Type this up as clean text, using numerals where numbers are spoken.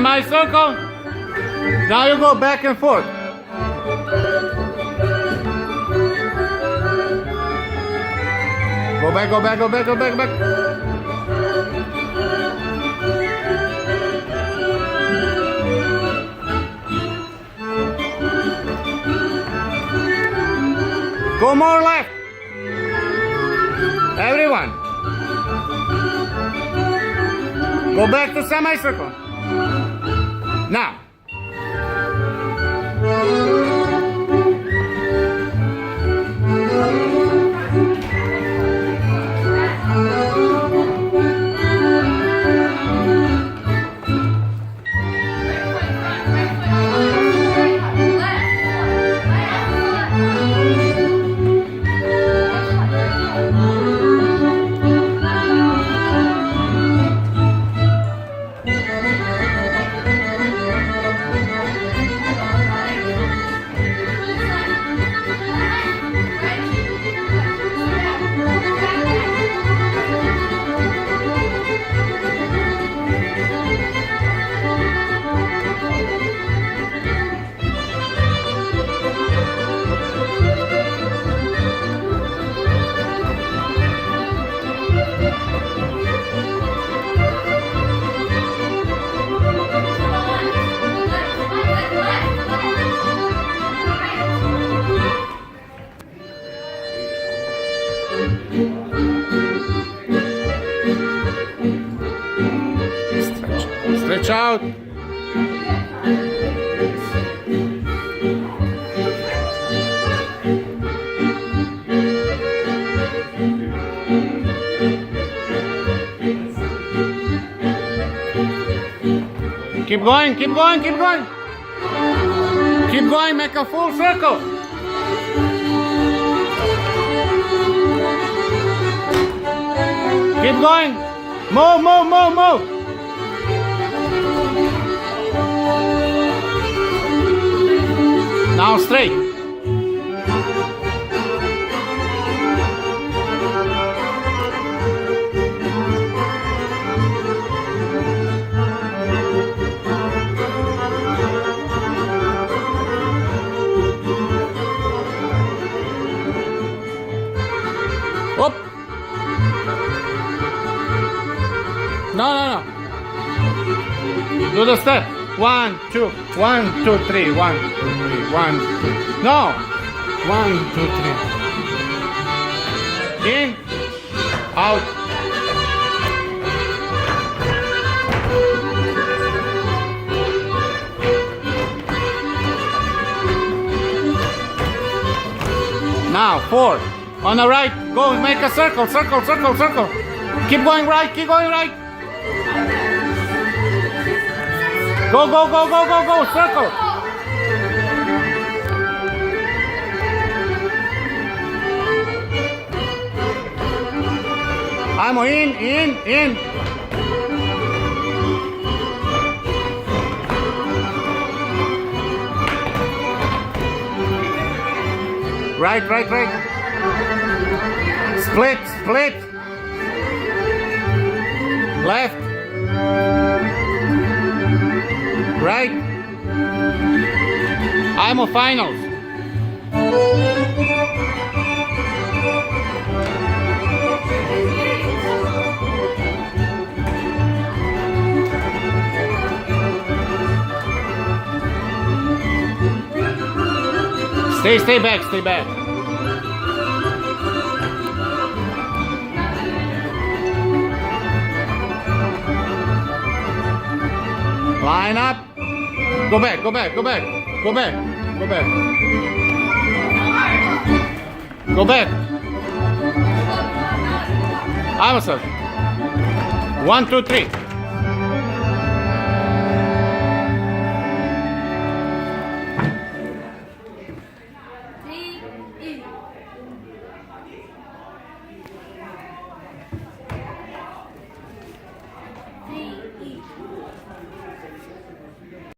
Semicircle. Now you go back and forth. Go back, go back, go back, go back, back. Go more left. Everyone. Go back to semicircle. Now. Stretch out. Keep going, keep going, keep going. Keep going, make a full circle. Keep going. Move, move, move, move. Now straight. Up. No, no, no. Do the step. 1, 2, 1, 2, 3, 1, 2, 3, 1, 2. No. 1, 2, 3. In. Out. Now 4. On the right. Go make a circle, circle, circle, circle. Keep going right, keep going right. Go, go, go, go, go, go, circle. I'm in. Right, right, right. Split, split. Left. Right. I'm a finals. Stay back, stay back. Line up. Go back, go back, go back, go back, go back. Go back. Amazon. 1, 2, 3.